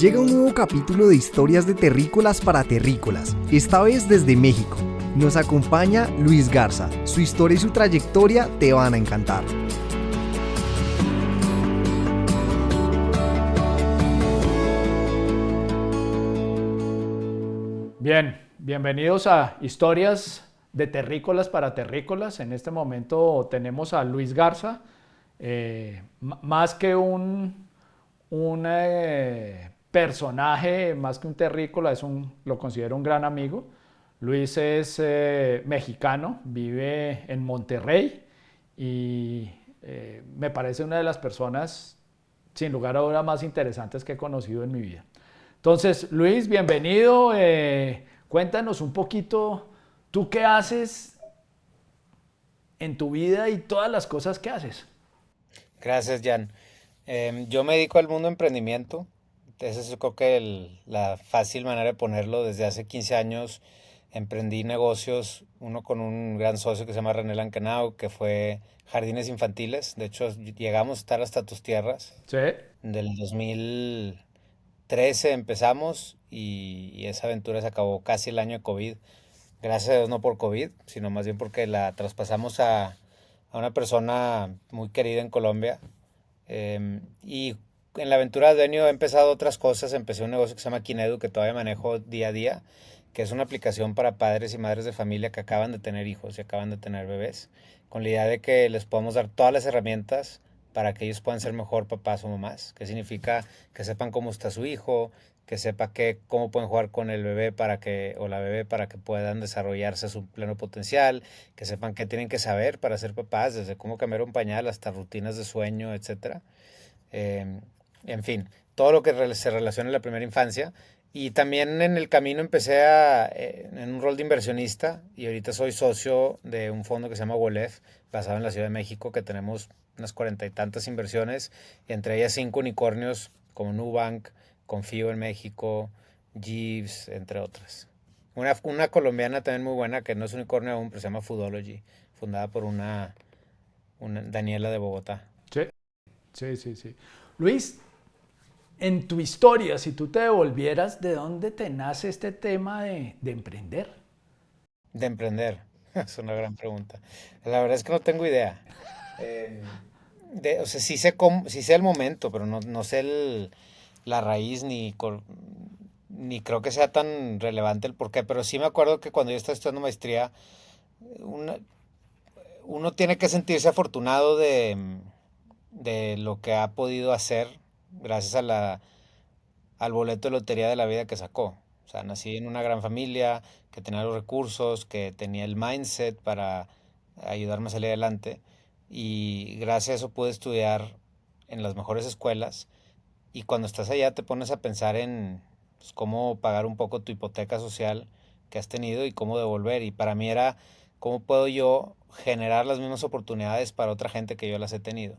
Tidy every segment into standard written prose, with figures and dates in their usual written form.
Llega un nuevo capítulo de historias de terrícolas para terrícolas, esta vez desde México. Nos acompaña Luis Garza. Su historia y su trayectoria te van a encantar. Bien, bienvenidos a Historias de Terrícolas para Terrícolas. En este momento tenemos a Luis Garza, más que un personaje, más que un terrícola, lo considero un gran amigo. Luis es mexicano, vive en Monterrey y me parece una de las personas, sin lugar a dudas, más interesantes que he conocido en mi vida. Entonces, Luis, bienvenido. Cuéntanos un poquito, ¿tú qué haces en tu vida y todas las cosas que haces? Gracias, Jan. Yo me dedico al mundo emprendimiento. Esa es yo creo que la fácil manera de ponerlo. Desde hace 15 años emprendí negocios, uno con un gran socio que se llama René Lankenau, que fue jardines infantiles. De hecho, llegamos a estar hasta tus tierras. Sí. Del 2013 empezamos y esa aventura se acabó casi el año de COVID. Gracias a Dios no por COVID, sino más bien porque la traspasamos a una persona muy querida en Colombia. Y en la aventura de dueño he empezado otras cosas. Empecé un negocio que se llama Kinedu, que todavía manejo día a día, que es una aplicación para padres y madres de familia que acaban de tener hijos y acaban de tener bebés, con la idea de que les podamos dar todas las herramientas para que ellos puedan ser mejor papás o mamás, que significa que sepan cómo está su hijo, que sepa cómo pueden jugar con el bebé o la bebé para que puedan desarrollarse a su pleno potencial, que sepan qué tienen que saber para ser papás, desde cómo cambiar un pañal hasta rutinas de sueño, etcétera. Eh, en fin, todo lo que se relaciona en la primera infancia. Y también en el camino empecé en un rol de inversionista y ahorita soy socio de un fondo que se llama WOLEF, basado en la Ciudad de México, que tenemos unas 40 y tantas inversiones, entre ellas 5 unicornios como Nubank, Confío en México, Jeeves, entre otras. Una colombiana también muy buena, que no es unicornio aún, pero se llama Foodology, fundada por una Daniela de Bogotá. Sí, sí, sí, sí. Luis, en tu historia, si tú te devolvieras, ¿de dónde te nace este tema de emprender? De emprender, es una gran pregunta. La verdad es que no tengo idea. Eh, o sea, sí sé el momento, pero no sé la raíz ni creo que sea tan relevante el porqué. Pero sí me acuerdo que cuando yo estaba estudiando maestría, una- uno tiene que sentirse afortunado de lo que ha podido hacer gracias al boleto de lotería de la vida que sacó. O sea, nací en una gran familia, que tenía los recursos, que tenía el mindset para ayudarme a salir adelante. Y gracias a eso pude estudiar en las mejores escuelas. Y cuando estás allá te pones a pensar en pues, cómo pagar un poco tu hipoteca social que has tenido y cómo devolver. Y para mí era cómo puedo yo generar las mismas oportunidades para otra gente que yo las he tenido.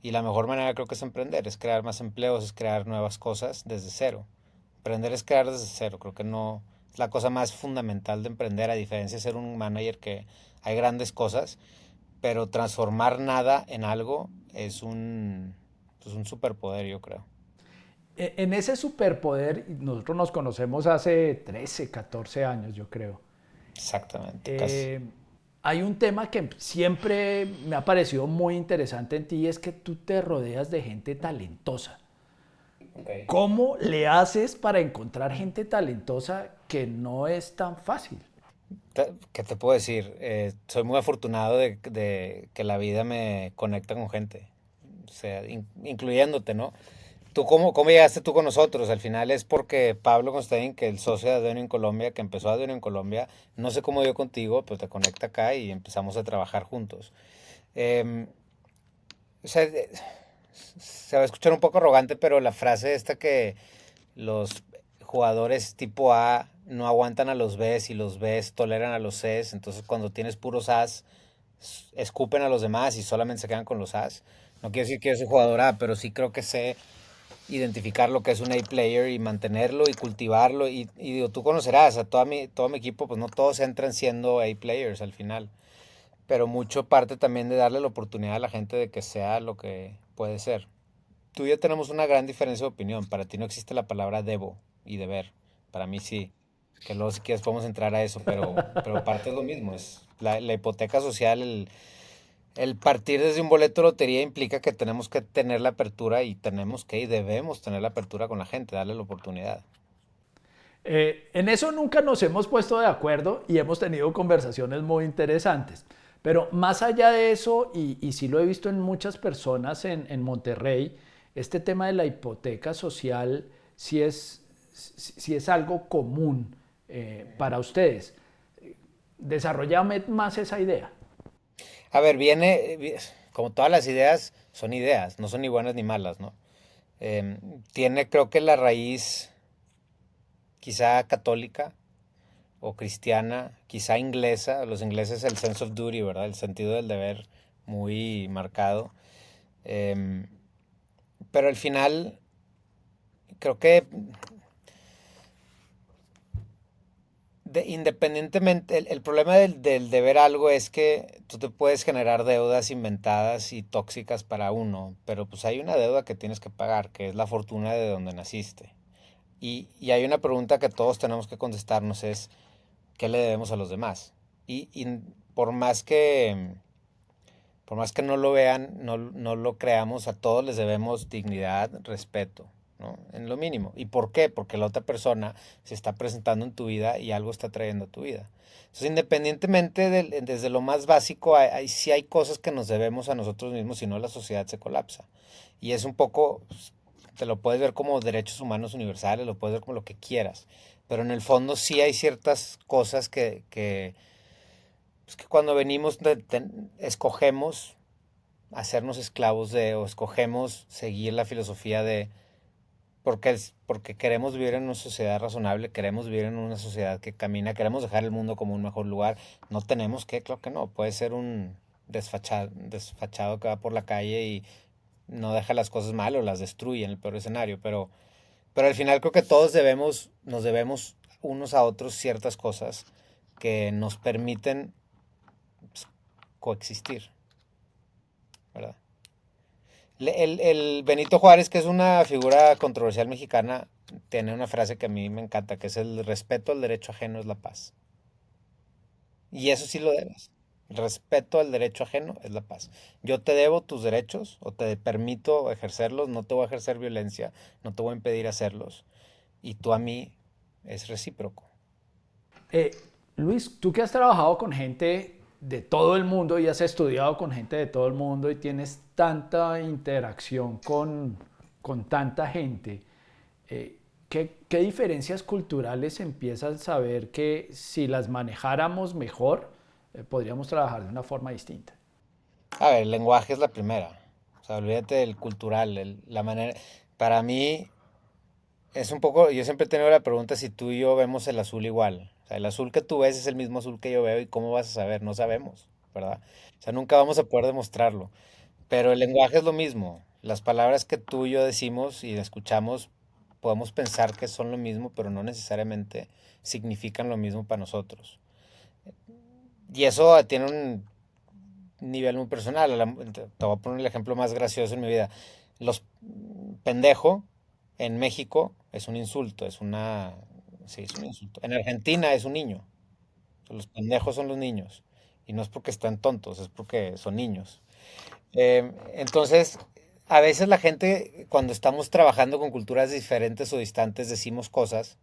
Y la mejor manera creo que es emprender, es crear más empleos, es crear nuevas cosas desde cero. Emprender es crear desde cero, creo que no es la cosa más fundamental de emprender, a diferencia de ser un manager que hay grandes cosas, pero transformar nada en algo es pues un superpoder, yo creo. En ese superpoder, nosotros nos conocemos hace 13, 14 años, yo creo. Exactamente, casi. Eh, Hay un tema que siempre me ha parecido muy interesante en ti y es que tú te rodeas de gente talentosa. Okay. ¿Cómo le haces para encontrar gente talentosa que no es tan fácil? ¿Qué te puedo decir? Soy muy afortunado de que la vida me conecta con gente, o sea, incluyéndote, ¿no? ¿Cómo llegaste tú con nosotros? Al final es porque Pablo Constein, que el socio de Advenio en Colombia, que empezó Advenio en Colombia, no sé cómo dio contigo, pero te conecta acá y empezamos a trabajar juntos. Eh, o sea, se va a escuchar un poco arrogante, pero la frase esta que los jugadores tipo A no aguantan a los Bs y los Bs toleran a los Cs, entonces cuando tienes puros As, escupen a los demás y solamente se quedan con los As. No quiero decir que yo soy jugador A, pero sí creo que sé identificar lo que es un A-player y mantenerlo y cultivarlo. Y digo, tú conocerás a todo mi equipo, pues no todos entran siendo A-players al final, pero mucho parte también de darle la oportunidad a la gente de que sea lo que puede ser. tú y yo tenemos una gran diferencia de opinión. Para ti no existe la palabra debo y deber. Para mí sí. Que luego si quieres podemos entrar a eso, pero parte es lo mismo. Es la hipoteca social, el partir desde un boleto de lotería implica que tenemos que tener la apertura y tenemos que y debemos tener la apertura con la gente, darle la oportunidad. En eso nunca nos hemos puesto de acuerdo y hemos tenido conversaciones muy interesantes. Pero más allá de eso, y sí lo he visto en muchas personas en Monterrey, este tema de la hipoteca social sí es algo común para ustedes. Desarrollame más esa idea. A ver, como todas las ideas, no son ni buenas ni malas, ¿no? Tiene creo que la raíz quizá católica o cristiana, quizá inglesa. Los ingleses el sense of duty, ¿verdad? El sentido del deber muy marcado. Em, pero al final creo que independientemente, el problema del deber algo es que tú te puedes generar deudas inventadas y tóxicas para uno, pero pues hay una deuda que tienes que pagar, que es la fortuna de donde naciste. Y hay una pregunta que todos tenemos que contestarnos es, ¿qué le debemos a los demás? Y por más que no lo vean, no lo creamos, a todos les debemos dignidad, respeto, ¿no? En lo mínimo. ¿Y por qué? Porque la otra persona se está presentando en tu vida y algo está trayendo a tu vida. Entonces, independientemente desde lo más básico, sí hay cosas que nos debemos a nosotros mismos, si no la sociedad se colapsa. Y es un poco, pues, te lo puedes ver como derechos humanos universales, lo puedes ver como lo que quieras, pero en el fondo sí hay ciertas cosas pues que cuando venimos escogemos hacernos esclavos o escogemos seguir la filosofía porque queremos vivir en una sociedad razonable, queremos vivir en una sociedad que camina, queremos dejar el mundo como un mejor lugar. No tenemos que, claro que no, puede ser un desfachado que va por la calle y no deja las cosas mal o las destruye en el peor escenario, pero al final creo que todos nos debemos unos a otros ciertas cosas que nos permiten, pues, coexistir, ¿verdad? El Benito Juárez, que es una figura controversial mexicana, tiene una frase que a mí me encanta, que es el respeto al derecho ajeno es la paz. Y eso sí lo debes. El respeto al derecho ajeno es la paz. Yo te debo tus derechos o te permito ejercerlos, no te voy a ejercer violencia, no te voy a impedir hacerlos. Y tú a mí es recíproco. Luis, tú que has trabajado con gente de todo el mundo y has estudiado con gente de todo el mundo y tienes tanta interacción con tanta gente, ¿qué diferencias culturales empiezas a saber que si las manejáramos mejor, podríamos trabajar de una forma distinta? A ver, el lenguaje es la primera. O sea, olvídate del cultural, la manera. Para mí es un poco, yo siempre he tenido la pregunta si tú y yo vemos el azul igual. O sea, el azul que tú ves es el mismo azul que yo veo y cómo vas a saber, no sabemos, ¿verdad? O sea, nunca vamos a poder demostrarlo. Pero el lenguaje es lo mismo. Las palabras que tú y yo decimos y escuchamos, podemos pensar que son lo mismo, pero no necesariamente significan lo mismo para nosotros. Y eso tiene un nivel muy personal. Te voy a poner el ejemplo más gracioso en mi vida. Los pendejo en México es un insulto, sí, es un insulto. En Argentina es un niño. Los pendejos son los niños. Y no es porque están tontos, es porque son niños. Entonces, a veces la gente, cuando estamos trabajando con culturas diferentes o distantes, decimos cosas,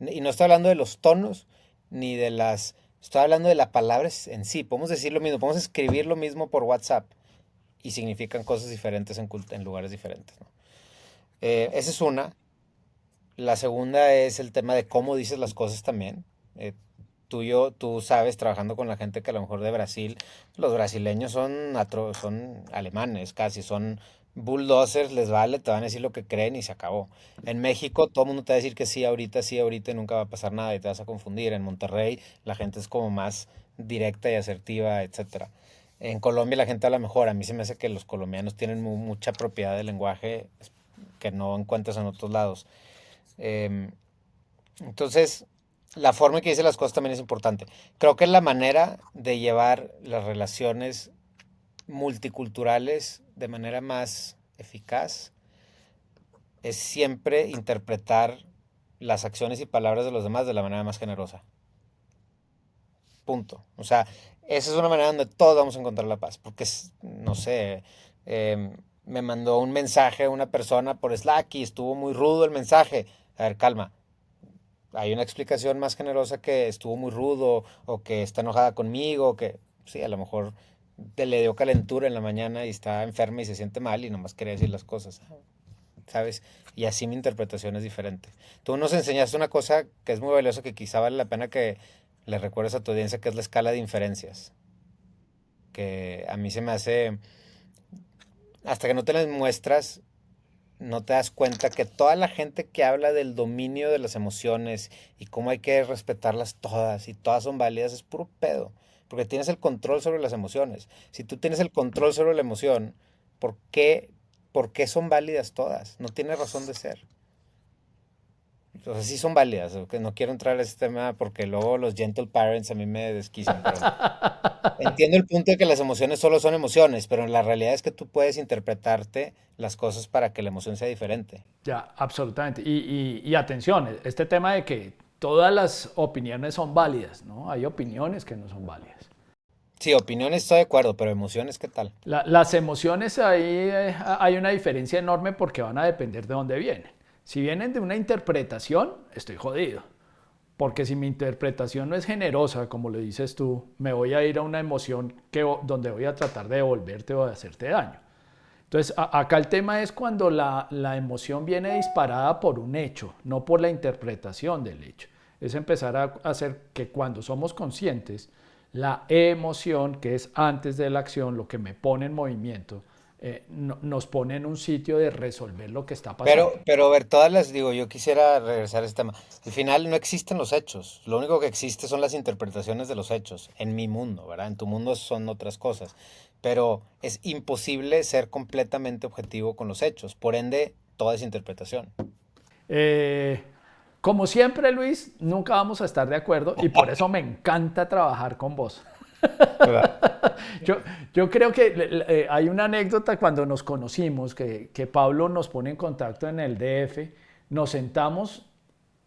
y no estoy hablando de los tonos, ni de estoy hablando de las palabras en sí. Podemos decir lo mismo, podemos escribir lo mismo por WhatsApp, y significan cosas diferentes en lugares diferentes, ¿no? Esa es una. La segunda es el tema de cómo dices las cosas también. Tú sabes, trabajando con la gente que a lo mejor de Brasil, los brasileños son alemanes casi, son bulldozers, les vale, te van a decir lo que creen y se acabó. En México todo el mundo te va a decir que sí, ahorita y nunca va a pasar nada y te vas a confundir. En Monterrey la gente es como más directa y asertiva, etcétera. En Colombia la gente habla mejor. A mí se me hace que los colombianos tienen mucha propiedad del lenguaje que no encuentras en otros lados. Em, entonces, la forma en que dice las cosas también es importante. Creo que es la manera de llevar las relaciones multiculturales de manera más eficaz. es siempre interpretar las acciones y palabras de los demás de la manera más generosa. Punto. O sea, esa es una manera donde todos vamos a encontrar la paz. Porque, no sé, me mandó un mensaje una persona por Slack y estuvo muy rudo el mensaje. A ver, calma. Hay una explicación más generosa que estuvo muy rudo o que está enojada conmigo, o que sí, a lo mejor le dio calentura en la mañana y está enferma y se siente mal y nomás quería decir las cosas, ¿sabes? Y así mi interpretación es diferente. Tú nos enseñaste una cosa que es muy valiosa que quizá vale la pena que le recuerdes a tu audiencia, que es la escala de inferencias. Que a mí se me hace, hasta que no te las muestras, no te das cuenta que toda la gente que habla del dominio de las emociones y cómo hay que respetarlas todas y todas son válidas es puro pedo. Porque tienes el control sobre las emociones. Si tú tienes el control sobre la emoción, ¿por qué, por qué son válidas todas? No tiene razón de ser. O sea, sí son válidas. Que no quiero entrar a ese tema porque luego los gentle parents a mí me desquician. Pero entiendo el punto de que las emociones solo son emociones, pero la realidad es que tú puedes interpretarte las cosas para que la emoción sea diferente. Ya, absolutamente. Y atención, este tema de que todas las opiniones son válidas, ¿no? Hay opiniones que no son válidas. Sí, opiniones estoy de acuerdo, pero emociones, ¿qué tal? Las emociones ahí hay una diferencia enorme porque van a depender de dónde vienen. Si vienen de una interpretación, estoy jodido. Porque si mi interpretación no es generosa, como le dices tú, me voy a ir a una emoción donde voy a tratar de devolverte o de hacerte daño. Entonces, acá el tema es cuando la emoción viene disparada por un hecho, no por la interpretación del hecho. Es empezar a hacer que cuando somos conscientes, la emoción, que es antes de la acción, lo que me pone en movimiento, nos pone en un sitio de resolver lo que está pasando. Pero a ver, todas las, digo, yo quisiera regresar a ese tema. Al final no existen los hechos. Lo único que existe son las interpretaciones de los hechos. En mi mundo, ¿verdad? En tu mundo son otras cosas. Pero es imposible ser completamente objetivo con los hechos. Por ende, toda es interpretación. Eh, Como siempre, Luis, nunca vamos a estar de acuerdo y por eso me encanta trabajar con vos. ¿Verdad? Yo, yo creo que hay una anécdota cuando nos conocimos, que Pablo nos pone en contacto en el DF, nos sentamos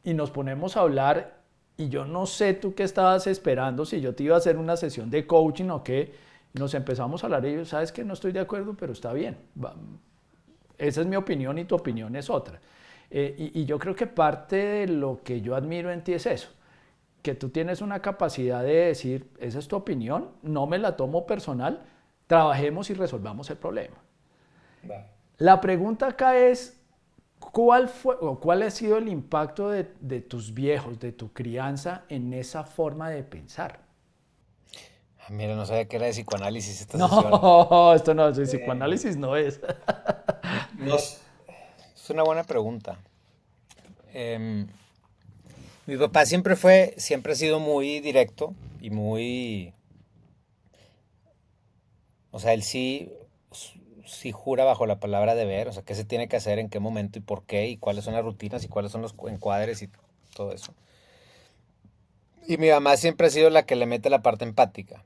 y nos ponemos a hablar y yo no sé tú qué estabas esperando, si yo te iba a hacer una sesión de coaching o qué, nos empezamos a hablar y yo, sabes que no estoy de acuerdo, pero está bien, esa es mi opinión y tu opinión es otra. Y yo creo que parte de lo que yo admiro en ti es eso, que tú tienes una capacidad de decir, esa es tu opinión, no me la tomo personal, trabajemos y resolvamos el problema. Va. La pregunta acá es, ¿cuál fue o cuál ha sido el impacto de tus viejos, de tu crianza en esa forma de pensar? Ah, mira, no sabía que era de psicoanálisis esta sesión. No, esto no es Eh, psicoanálisis, no es. no, es una buena pregunta. Em, Mi papá siempre ha sido muy directo y muy, o sea, él sí jura bajo la palabra deber, o sea, qué se tiene que hacer, en qué momento y por qué, y cuáles son las rutinas y cuáles son los encuadres y todo eso. Y mi mamá siempre ha sido la que le mete la parte empática.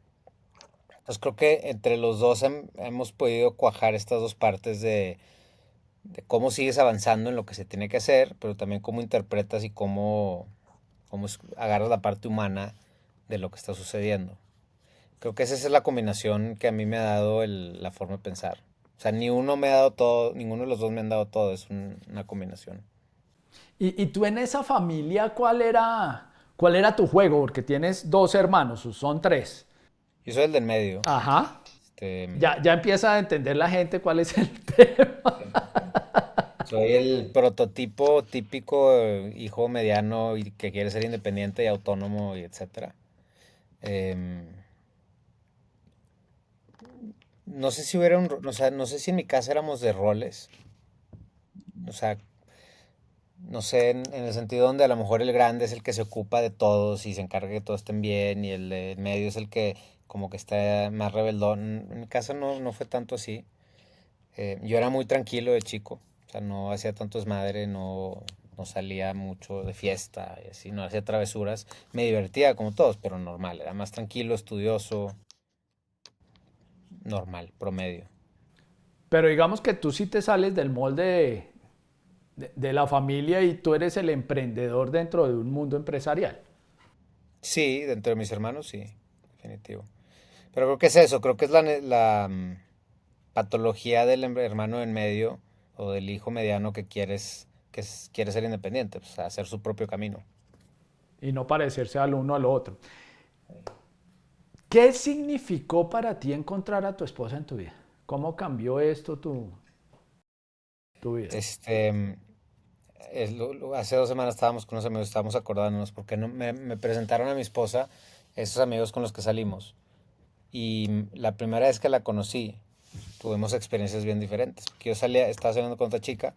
Entonces creo que entre los dos hemos podido cuajar estas dos partes de cómo sigues avanzando en lo que se tiene que hacer, pero también cómo interpretas y cómo agarras la parte humana de lo que está sucediendo. Creo que esa es la combinación que a mí me ha dado la forma de pensar. O sea, ni uno me ha dado todo, ninguno de los dos me han dado todo, es una combinación. Y tú en esa familia, cuál era tu juego? Porque tienes dos hermanos, o son tres. Yo soy el del medio. Ajá. Este, Ya empieza a entender la gente cuál es el tema. Soy el prototipo típico hijo mediano y que quiere ser independiente y autónomo y etcétera. Em, no sé si hubiera o sea, no sé si en mi casa éramos de roles. O sea, no sé, en el sentido donde a lo mejor el grande es el que se ocupa de todos y se encarga que todos estén bien y el de medio es el que como que está más rebeldón. En mi casa no fue tanto así. Yo era muy tranquilo de chico, o sea, no hacía tanto desmadre, no salía mucho de fiesta y así, no hacía travesuras. Me divertía como todos, pero normal, era más tranquilo, estudioso, normal, promedio. Pero digamos que tú sí te sales del molde de la familia y tú eres el emprendedor dentro de un mundo empresarial. Sí, dentro de mis hermanos, sí, definitivo. Pero creo que es eso, creo que es la patología del hermano en medio o del hijo mediano que quiere ser independiente, pues, hacer su propio camino. Y no parecerse al uno al otro. ¿Qué significó para ti encontrar a tu esposa en tu vida? ¿Cómo cambió esto tu vida? Este, hace 2 semanas estábamos con unos amigos, estábamos acordándonos porque me presentaron a mi esposa, esos amigos con los que salimos. Y la primera vez que la conocí, tuvimos experiencias bien diferentes. Porque yo estaba saliendo con otra chica,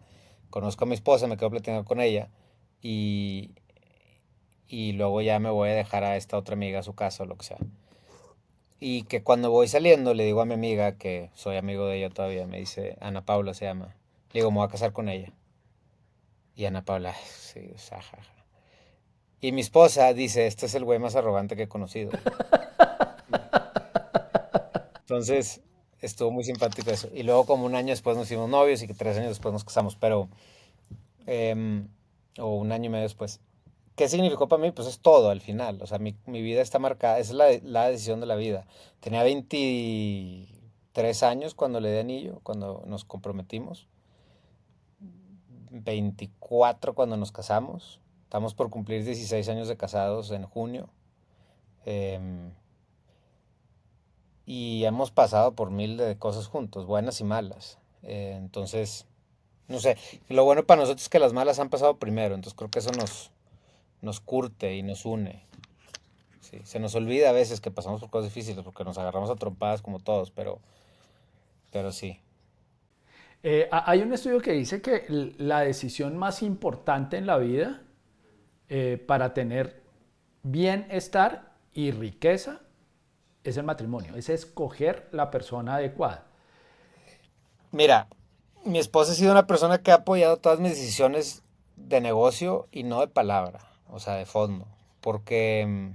conozco a mi esposa, me quedo platicando con ella y, y luego ya me voy a dejar a esta otra amiga a su casa o lo que sea. Y que cuando voy saliendo le digo a mi amiga, que soy amigo de ella todavía, me dice, Ana Paula se llama. Le digo, me voy a casar con ella. Y Ana Paula, sí, jaja. Y mi esposa dice, este es el güey más arrogante que he conocido. Entonces, estuvo muy simpático eso. Y luego como un año después nos hicimos novios y que 3 años después nos casamos, pero, em, o un año y medio después. ¿Qué significó para mí? Pues es todo al final. O sea, mi vida está marcada, esa es la decisión de la vida. Tenía 23 años cuando le di anillo, cuando nos comprometimos. 24 cuando nos casamos. Estamos por cumplir 16 años de casados en junio. Em, y hemos pasado por mil de cosas juntos, buenas y malas. Entonces, no sé, lo bueno para nosotros es que las malas han pasado primero, entonces creo que eso nos curte y nos une. Sí, se nos olvida a veces que pasamos por cosas difíciles porque nos agarramos a trompadas como todos, pero sí. Hay un estudio que dice que la decisión más importante en la vida para tener bienestar y riqueza es el matrimonio, es escoger la persona adecuada. Mira, mi esposa ha sido una persona que ha apoyado todas mis decisiones de negocio y no de palabra, o sea, de fondo, porque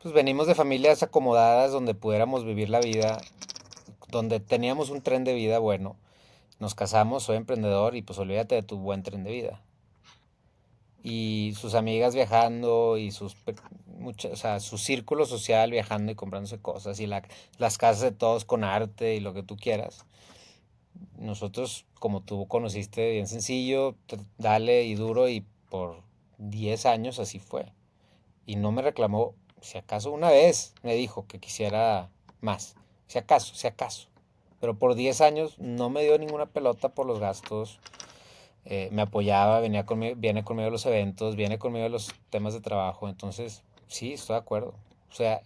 pues venimos de familias acomodadas donde pudiéramos vivir la vida, donde teníamos un tren de vida bueno. Nos casamos, soy emprendedor y pues olvídate de tu buen tren de vida. Y sus amigas viajando y o sea, su círculo social viajando y comprándose cosas y las casas de todos con arte y lo que tú quieras. Nosotros, como tú conociste, bien sencillo, dale y duro y por 10 años así fue. Y no me reclamó, si acaso una vez me dijo que quisiera más, si acaso. Pero por 10 años no me dio ninguna pelota por los gastos, me apoyaba, viene conmigo a los eventos, viene conmigo a los temas de trabajo, entonces sí, estoy de acuerdo. O sea,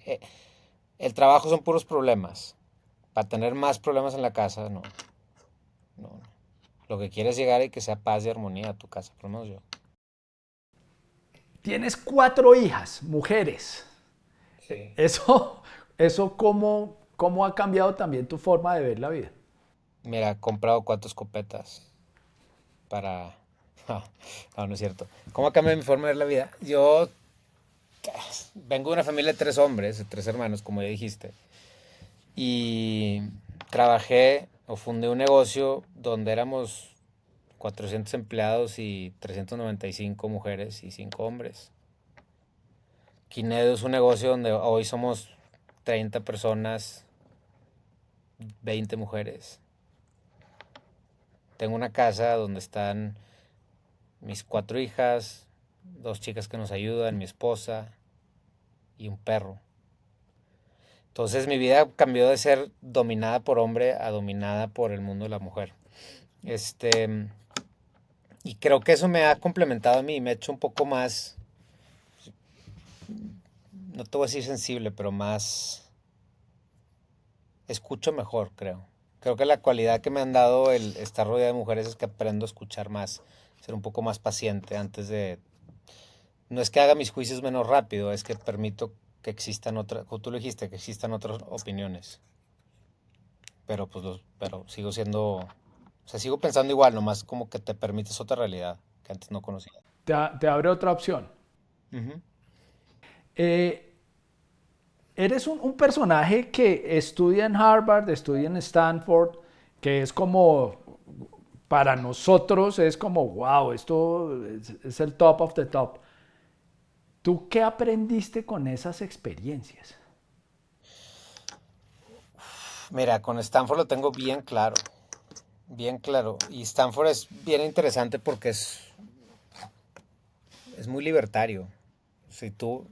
el trabajo son puros problemas. Para tener más problemas en la casa, no, no. Lo que quieres es llegar y que sea paz y armonía a tu casa, por lo menos yo. Tienes 4 hijas, mujeres. Sí. Eso cómo ha cambiado también tu forma de ver la vida. Mira, he comprado 4 escopetas para... No, no es cierto. ¿Cómo ha cambiado mi forma de ver la vida? Yo vengo de una familia de 3 hombres, de 3 hermanos, como ya dijiste. Y trabajé o fundé un negocio donde éramos 400 empleados y 395 mujeres y 5 hombres. Kinedo es un negocio donde hoy somos 30 personas, 20 mujeres. Tengo una casa donde están mis 4 hijas, 2 chicas que nos ayudan, mi esposa y un perro. Entonces mi vida cambió de ser dominada por hombre a dominada por el mundo de la mujer. Este, y creo que eso me ha complementado a mí y me ha hecho un poco más, no te voy a decir sensible, pero más, escucho mejor, creo. Creo que la cualidad que me han dado el estar rodeado de mujeres es que aprendo a escuchar más, ser un poco más paciente antes de... No es que haga mis juicios menos rápido, es que permito que existan otras, como tú lo dijiste, que existan otras opiniones. Pero pues pero sigo siendo, o sea, sigo pensando igual, nomás como que te permites otra realidad que antes no conocía. Te abre otra opción. Ujú. Eh, Eres un personaje que estudia en Harvard, estudia en Stanford, que es como para nosotros es como, wow, esto es el top of the top. ¿Tú qué aprendiste con esas experiencias? Mira, con Stanford lo tengo bien claro, bien claro. Y Stanford es bien interesante porque es muy libertario. Si tú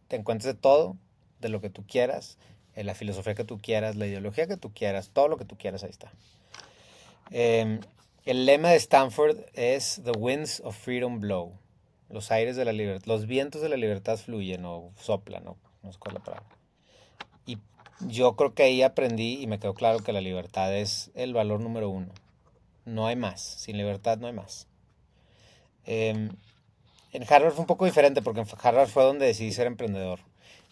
te encuentras de todo, de lo que tú quieras, la filosofía que tú quieras, la ideología que tú quieras, todo lo que tú quieras, ahí está. Eh, el lema de Stanford es The winds of freedom blow. Los aires de la libertad, los vientos de la libertad fluyen o soplan, no sé cuál es la palabra. Y yo creo que ahí aprendí y me quedó claro que la libertad es el valor número uno. No hay más. Sin libertad no hay más. Eh, en Harvard fue un poco diferente porque en Harvard fue donde decidí ser emprendedor.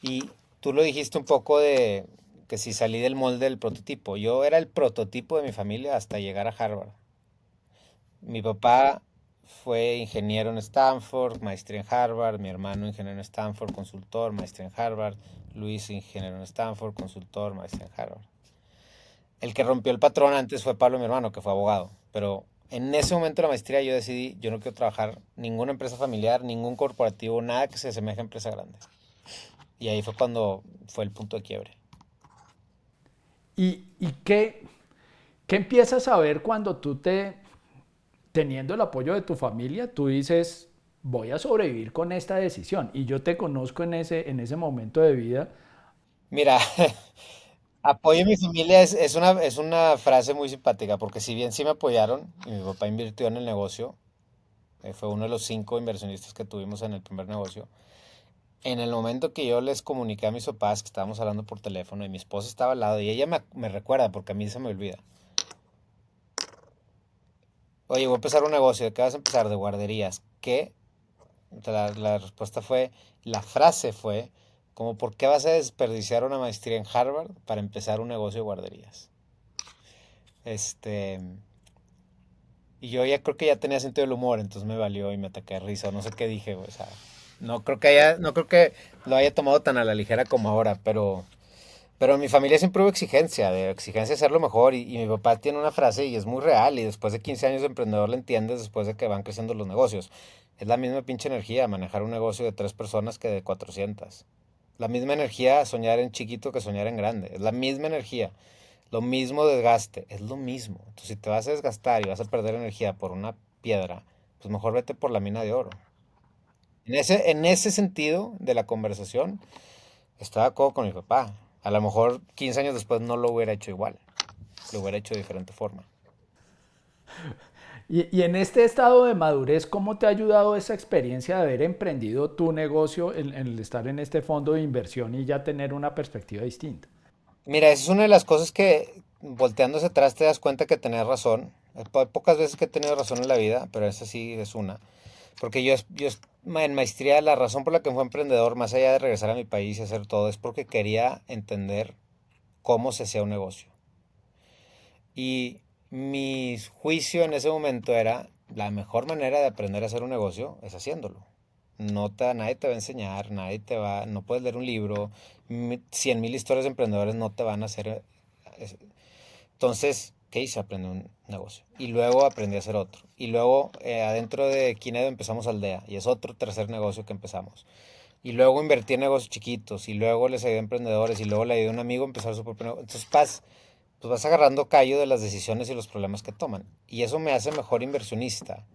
Y tú lo dijiste un poco de que si salí del molde del prototipo. Yo era el prototipo de mi familia hasta llegar a Harvard. Mi papá fue ingeniero en Stanford, maestría en Harvard. Mi hermano ingeniero en Stanford, consultor, maestría en Harvard. Luis ingeniero en Stanford, consultor, maestría en Harvard. El que rompió el patrón antes fue Pablo, mi hermano, que fue abogado. Pero en ese momento de la maestría yo decidí, yo no quiero trabajar ninguna empresa familiar, ningún corporativo, nada que se asemeje a empresa grande. Y ahí fue cuando fue el punto de quiebre. ¿Y qué empiezas a ver cuando teniendo el apoyo de tu familia, tú dices, voy a sobrevivir con esta decisión? Y yo te conozco en ese momento de vida. Mira, apoyo a mi familia es una frase muy simpática, porque si bien sí me apoyaron, y mi papá invirtió en el negocio, fue uno de los 5 inversionistas que tuvimos en el primer negocio. En el momento que yo les comuniqué a mis papás que estábamos hablando por teléfono y mi esposa estaba al lado y ella me recuerda porque a mí se me olvida. Oye, voy a empezar un negocio. ¿De qué vas a empezar? De guarderías. ¿Qué? La respuesta fue, la frase fue, como ¿por qué vas a desperdiciar una maestría en Harvard para empezar un negocio de guarderías? Este, y yo ya creo que ya tenía sentido del humor, entonces me valió y me ataqué de risa. No sé qué dije, güey, o sea, no creo que lo haya tomado tan a la ligera como ahora, pero en mi familia siempre hubo exigencia, de exigencia de hacer lo mejor. Y mi papá tiene una frase y es muy real. Y después de 15 años de emprendedor la entiendes después de que van creciendo los negocios. Es la misma pinche energía manejar un negocio de 3 personas que de 400. La misma energía soñar en chiquito que soñar en grande. Es la misma energía. Lo mismo desgaste. Es lo mismo. Entonces, si te vas a desgastar y vas a perder energía por una piedra, pues mejor vete por la mina de oro. En ese sentido de la conversación, estaba de acuerdo con mi papá. A lo mejor 15 años después no lo hubiera hecho igual. Lo hubiera hecho de diferente forma. Y en este estado de madurez, ¿cómo te ha ayudado esa experiencia de haber emprendido tu negocio, en el estar en este fondo de inversión y ya tener una perspectiva distinta? Mira, esa es una de las cosas que volteando hacia atrás te das cuenta que tenías razón. Hay pocas veces que he tenido razón en la vida, pero esa sí es una. Porque en maestría la razón por la que fui emprendedor, más allá de regresar a mi país y hacer todo, es porque quería entender cómo se hacía un negocio. Y mi juicio en ese momento era, la mejor manera de aprender a hacer un negocio es haciéndolo. Nadie te va a enseñar, no puedes leer un libro, 100,000 historias de emprendedores no te van a hacer. Entonces, ¿qué hice? Aprendí un negocio. Y luego aprendí a hacer otro. Y luego, adentro de Kinedo empezamos Aldea. Y es otro tercer negocio que empezamos. Y luego invertí en negocios chiquitos. Y luego les ayudé a emprendedores. Y luego le ayudé a un amigo a empezar su propio negocio. Entonces, pues vas agarrando callo de las decisiones y los problemas que toman. Y eso me hace mejor inversionista.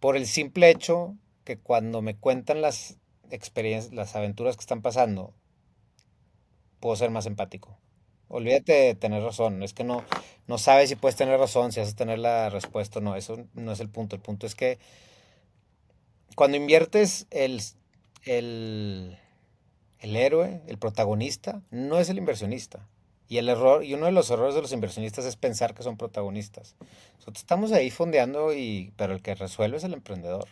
Por el simple hecho que cuando me cuentan las experiencias, las aventuras que están pasando, puedo ser más empático. Olvídate de tener razón. Es que no sabes si puedes tener razón, si vas a tener la respuesta o no. Eso no es el punto. El punto es que cuando inviertes el, el héroe, el protagonista, no es el inversionista. Y uno de los errores de los inversionistas es pensar que son protagonistas. Nosotros estamos ahí fondeando, pero el que resuelve es el emprendedor.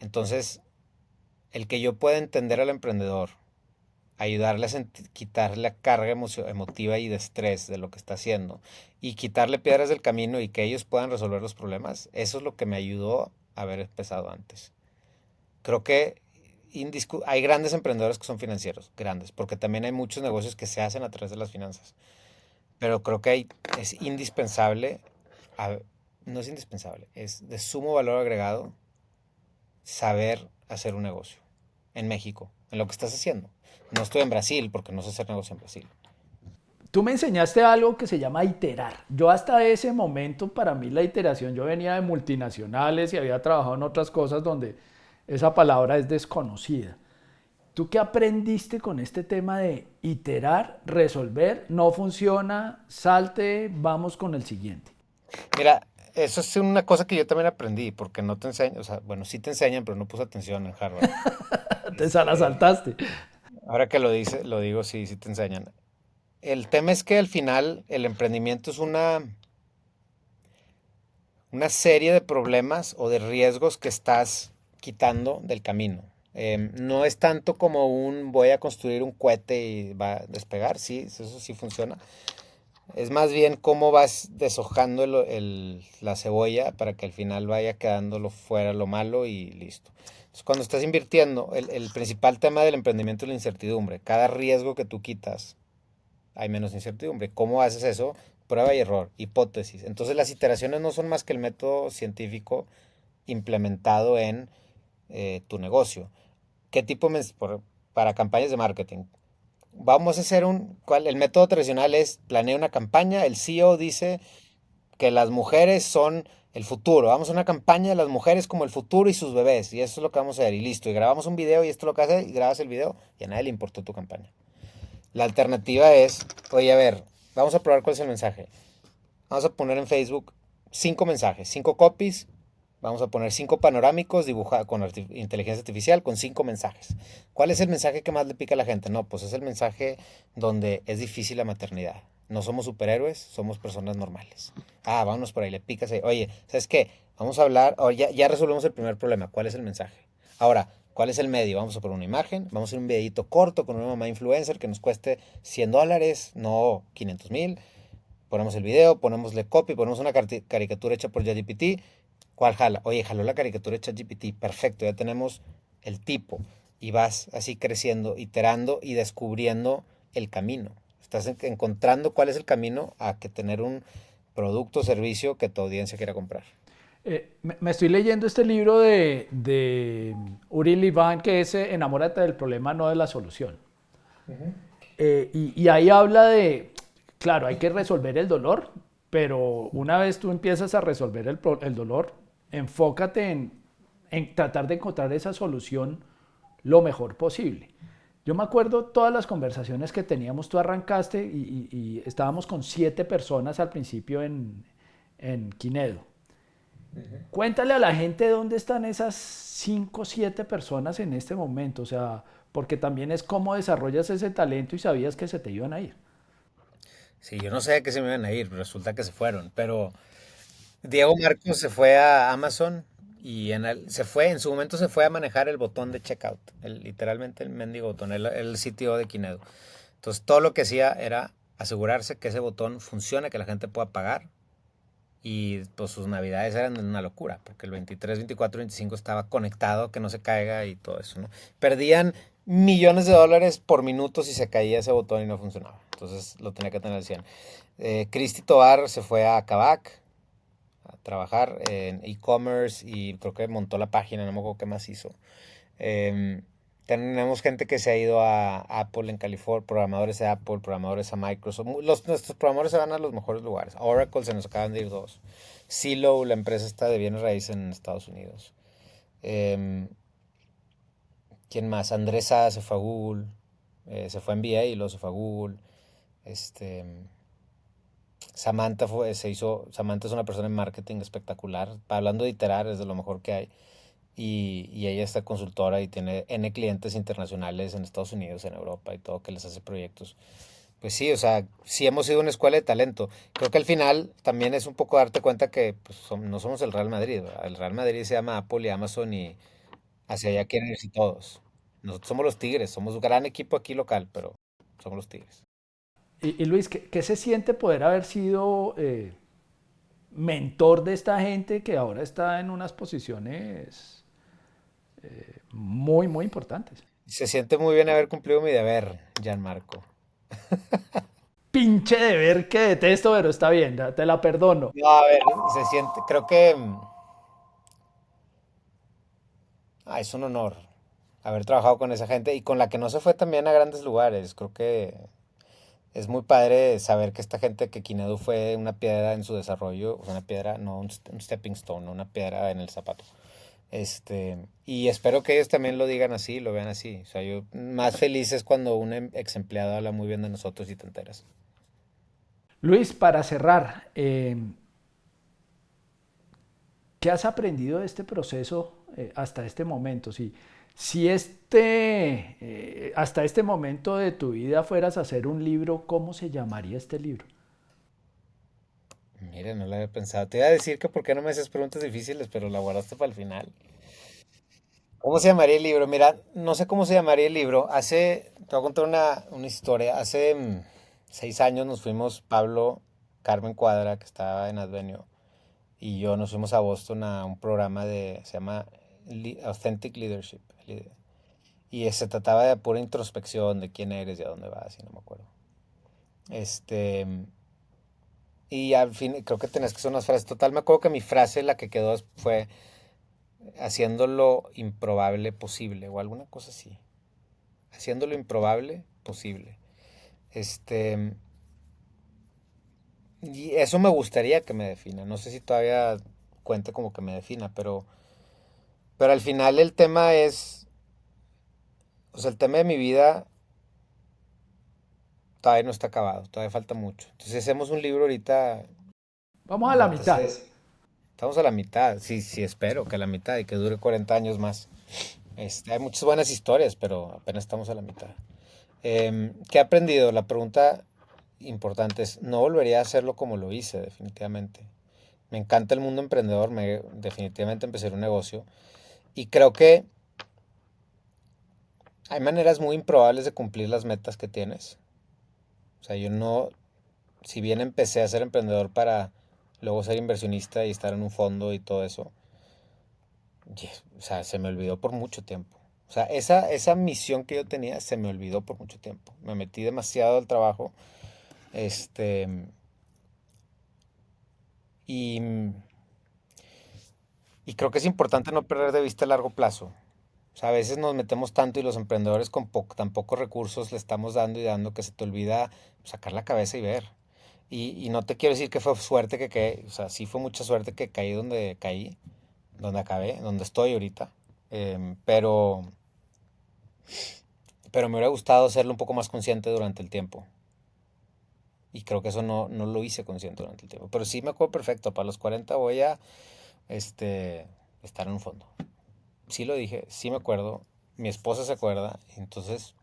Entonces, el que yo pueda entender al emprendedor, ayudarle a quitarle la carga emotiva y de estrés de lo que está haciendo y quitarle piedras del camino y que ellos puedan resolver los problemas, eso es lo que me ayudó a haber empezado antes. Creo que hay grandes emprendedores que son financieros, grandes, porque también hay muchos negocios que se hacen a través de las finanzas, pero creo que es indispensable a- no es indispensable, es de sumo valor agregado saber hacer un negocio en México, en lo que estás haciendo. No estoy en Brasil porque no sé hacer negocio en Brasil. Tú me enseñaste algo que se llama iterar. Yo hasta ese momento, para mí la iteración, yo venía de multinacionales y había trabajado en otras cosas donde esa palabra es desconocida. ¿Tú qué aprendiste con este tema de iterar, resolver, no funciona, salte, vamos con el siguiente? Mira, eso es una cosa que yo también aprendí, porque no te enseñan, o sea, bueno, sí te enseñan, pero no puse atención en Harvard. Te la Este, saltaste. ahora que lo digo, sí, sí te enseñan. El tema es que al final el emprendimiento es una serie de problemas o de riesgos que estás quitando del camino. No es tanto como un voy a construir un cohete y va a despegar, sí, eso sí funciona. Es más bien cómo vas deshojando la cebolla para que al final vaya quedándolo fuera lo malo y listo. Entonces, cuando estás invirtiendo, el principal tema del emprendimiento es la incertidumbre. Cada riesgo que tú quitas, hay menos incertidumbre. ¿Cómo haces eso? Prueba y error, hipótesis. Entonces las iteraciones no son más que el método científico implementado en tu negocio. ¿Qué tipo para campañas de marketing? Vamos a hacer el método tradicional es planea una campaña, el CEO dice que las mujeres son el futuro, vamos a una campaña de las mujeres como el futuro y sus bebés, y eso es lo que vamos a hacer, y listo, y grabamos un video y esto es lo que hace, y grabas el video, y a nadie le importó tu campaña. La alternativa es, oye, a ver, vamos a probar cuál es el mensaje. Vamos a poner en Facebook 5 mensajes, 5 copies. Vamos a poner 5 panorámicos dibujados con inteligencia artificial con 5 mensajes. ¿Cuál es el mensaje que más le pica a la gente? No, pues es el mensaje donde es difícil la maternidad. No somos superhéroes, somos personas normales. Ah, vámonos por ahí, le picas ahí. Oye, ¿sabes qué? Vamos a hablar, ya resolvemos el primer problema. ¿Cuál es el mensaje? Ahora, ¿cuál es el medio? Vamos a poner una imagen, vamos a hacer un videito corto con una mamá influencer que nos cueste $100, no 500,000. Ponemos el video, ponemosle copy, ponemos una caricatura hecha por ChatGPT. ¿Cuál jala? Oye, jaló la caricatura hecha GPT. Perfecto, ya tenemos el tipo. Y vas así creciendo, iterando y descubriendo el camino. Estás encontrando cuál es el camino a que tener un producto o servicio que tu audiencia quiera comprar. Me estoy leyendo este libro de Uri Livan que es Enamórate del problema, no de la solución. Y ahí habla de, claro, hay que resolver el dolor, pero una vez tú empiezas a resolver el dolor, enfócate en tratar de encontrar esa solución lo mejor posible. Yo me acuerdo todas las conversaciones que teníamos, tú arrancaste y estábamos con 7 personas al principio en Quinedo. Cuéntale a la gente dónde están esas 5 o 7 personas en este momento, o sea, porque también es cómo desarrollas ese talento y sabías que se te iban a ir. Sí, yo no sé a qué se me iban a ir, resulta que se fueron, pero Diego Marcos se fue a Amazon y en su momento se fue a manejar el botón de checkout, literalmente el mendigo botón, el CTO de Kinedo. Entonces todo lo que hacía era asegurarse que ese botón funcione, que la gente pueda pagar y pues sus navidades eran una locura, porque el 23, 24, 25 estaba conectado, que no se caiga y todo eso, ¿no? Perdían millones de dólares por minuto si se caía ese botón y no funcionaba. Entonces lo tenía que tener al 100. Cristi Tobar se fue a Kavak a trabajar en e-commerce y creo que montó la página, no me acuerdo qué más hizo. Eh, tenemos gente que se ha ido a Apple en California, programadores de Apple, programadores a Microsoft. Nuestros programadores se van a los mejores lugares. A Oracle se nos acaban de ir 2. Silo, la empresa está de bienes raíces en Estados Unidos. Eh, ¿Quién más? Andrés Sá se fue a Google. Se fue a MBA y luego se fue a Google. Este, Samantha es una persona en marketing espectacular. Hablando de iterar, es de lo mejor que hay. Y ella está consultora y tiene N clientes internacionales en Estados Unidos, en Europa y todo, que les hace proyectos. Pues sí, o sea, sí hemos sido una escuela de talento. Creo que al final también es un poco darte cuenta que pues, no somos el Real Madrid, ¿verdad? El Real Madrid se llama Apple y Amazon y hacia allá quieren irse todos. Nosotros somos los Tigres, somos un gran equipo aquí local, pero somos los Tigres. Y Luis, ¿qué se siente poder haber sido mentor de esta gente que ahora está en unas posiciones muy, muy importantes? Se siente muy bien haber cumplido mi deber, Gianmarco. pinche deber que detesto, pero está bien, te la perdono. No, a ver, se siente, creo que es un honor haber trabajado con esa gente y con la que no se fue también a grandes lugares. Creo que es muy padre saber que esta gente, que Kinedu fue una piedra en su desarrollo, o sea, una piedra, no un stepping stone, no una piedra en el zapato. Y espero que ellos también lo digan así, lo vean así. O sea, yo más feliz es cuando un ex empleado habla muy bien de nosotros y te enteras. Luis, para cerrar, ¿qué has aprendido de este proceso hasta este momento? Si hasta este momento de tu vida fueras a hacer un libro, ¿cómo se llamaría este libro? Mira, no lo había pensado. Te iba a decir que por qué no me haces preguntas difíciles, pero la guardaste para el final. ¿Cómo se llamaría el libro? Mira, no sé cómo se llamaría el libro. Te voy a contar una historia. Hace 6 años nos fuimos, Pablo, Carmen Cuadra, que estaba en Advenio, y yo nos fuimos a Boston a un programa se llama Authentic Leadership. Y se trataba de pura introspección de quién eres y a dónde vas, y no me acuerdo. Este, y al fin, creo que tenías que hacer unas frases. Total, me acuerdo que mi frase, la que quedó, fue haciendo lo improbable posible, o alguna cosa así. Haciendo lo improbable posible. Este, y eso me gustaría que me defina. No sé si todavía cuente como que me defina, pero al final el tema es, o sea, el tema de mi vida todavía no está acabado, todavía falta mucho. Entonces hacemos un libro ahorita, Vamos a la mitad. estamos a la mitad, sí, sí, espero que a la mitad y que dure 40 años más. Hay muchas buenas historias, pero apenas estamos a la mitad. ¿Qué he aprendido? La pregunta importante es, no volvería a hacerlo como lo hice, definitivamente. Me encanta el mundo emprendedor, definitivamente empecé un negocio y creo que hay maneras muy improbables de cumplir las metas que tienes. O sea, yo no, si bien empecé a ser emprendedor para luego ser inversionista y estar en un fondo y todo eso, o sea, se me olvidó por mucho tiempo. O sea, esa misión que yo tenía se me olvidó por mucho tiempo. Me metí demasiado al trabajo. Este, y, y creo que es importante no perder de vista el largo plazo. O sea, a veces nos metemos tanto y los emprendedores con tan pocos recursos le estamos dando y dando que se te olvida sacar la cabeza y ver. Y no te quiero decir que fue suerte o sea, sí fue mucha suerte que caí, donde acabé, donde estoy ahorita. Em, pero, pero me hubiera gustado serlo un poco más consciente durante el tiempo. Y creo que eso no lo hice consciente durante el tiempo. Pero sí me acuerdo perfecto, para los 40 voy a estar en un fondo. Sí lo dije, sí me acuerdo. Mi esposa se acuerda. Entonces,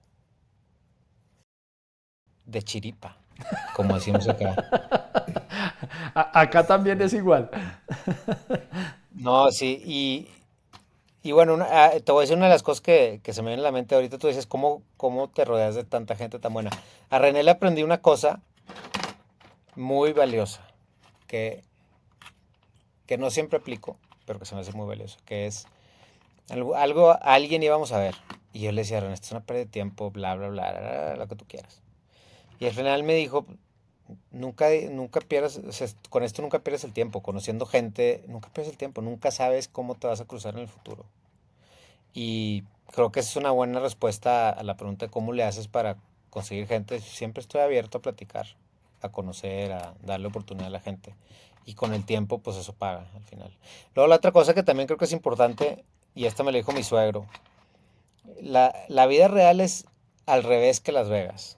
de chiripa, como decimos acá. Acá también es igual. No, sí, y bueno, te voy a decir una de las cosas que se me viene a la mente ahorita. Tú dices, ¿cómo te rodeas de tanta gente tan buena? A René le aprendí una cosa muy valiosa, que, que no siempre aplico, pero que se me hace muy valioso, que es a alguien íbamos a ver. Y yo le decía, René, esto es una pérdida de tiempo, bla, bla, bla, bla, bla, lo que tú quieras. Y al final me dijo, nunca pierdas, o sea, con esto nunca pierdes el tiempo, conociendo gente, nunca pierdes el tiempo, nunca sabes cómo te vas a cruzar en el futuro. Y creo que esa es una buena respuesta a la pregunta de cómo le haces para conseguir gente. Siempre estoy abierto a platicar, a conocer, a darle oportunidad a la gente. Y con el tiempo, pues eso paga al final. Luego la otra cosa que también creo que es importante, y esta me lo dijo mi suegro, la vida real es al revés que Las Vegas.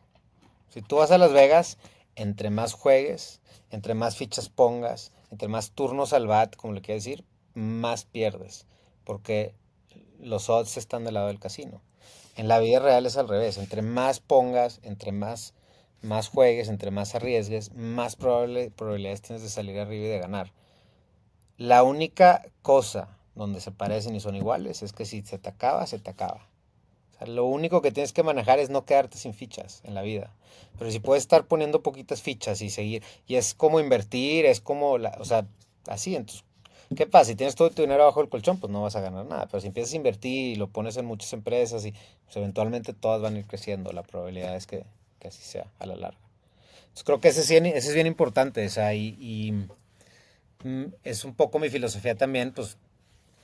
Si tú vas a Las Vegas, entre más juegues, entre más fichas pongas, entre más turnos al bat, como le quiero decir, más pierdes. Porque los odds están del lado del casino. En la vida real es al revés. Entre más pongas, más juegues, entre más arriesgues, más probabilidades tienes de salir arriba y de ganar. La única cosa donde se parecen y son iguales es que si se te acaba, se te acaba. O sea, lo único que tienes que manejar es no quedarte sin fichas en la vida. Pero si puedes estar poniendo poquitas fichas y seguir, y es como invertir, es como, o sea, así, entonces, ¿qué pasa? Si tienes todo tu dinero abajo del colchón, pues no vas a ganar nada. Pero si empiezas a invertir y lo pones en muchas empresas, y pues eventualmente todas van a ir creciendo, la probabilidad es que así sea a la larga. Pues creo que ese es bien importante, o sea, es un poco mi filosofía también, pues,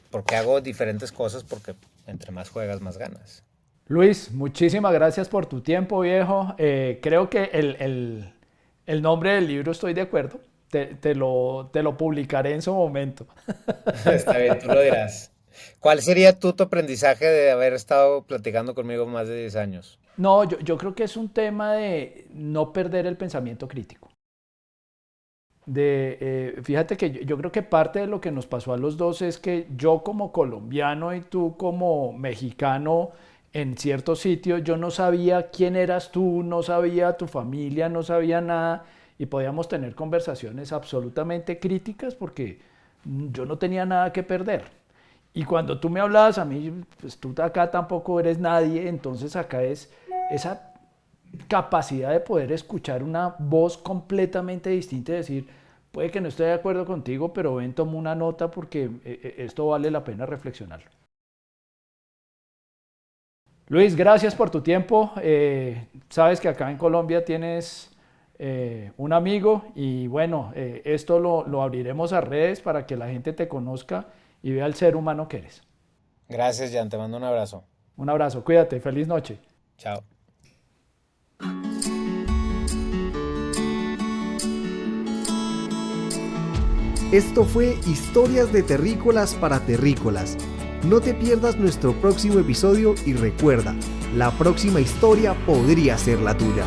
porque hago diferentes cosas, porque entre más juegas, más ganas. Luis, muchísimas gracias por tu tiempo, viejo. Creo que el nombre del libro estoy de acuerdo. Te lo publicaré en su momento. Está bien, tú lo dirás. ¿Cuál sería tu aprendizaje de haber estado platicando conmigo más de 10 años? No, yo creo que es un tema de no perder el pensamiento crítico. Fíjate que yo creo que parte de lo que nos pasó a los dos es que yo como colombiano y tú como mexicano en ciertos sitios, yo no sabía quién eras tú, no sabía tu familia, no sabía nada y podíamos tener conversaciones absolutamente críticas porque yo no tenía nada que perder. Y cuando tú me hablabas a mí, pues tú acá tampoco eres nadie, entonces acá es esa capacidad de poder escuchar una voz completamente distinta y decir, puede que no esté de acuerdo contigo, pero ven, tomo una nota porque esto vale la pena reflexionarlo. Luis, gracias por tu tiempo. Sabes que acá en Colombia tienes un amigo y bueno, esto lo abriremos a redes para que la gente te conozca y vea el ser humano que eres. Gracias, Jan, te mando un abrazo. Un abrazo, cuídate, feliz noche. Chao. Esto fue Historias de Terrícolas para Terrícolas. No te pierdas nuestro próximo episodio y recuerda, la próxima historia podría ser la tuya.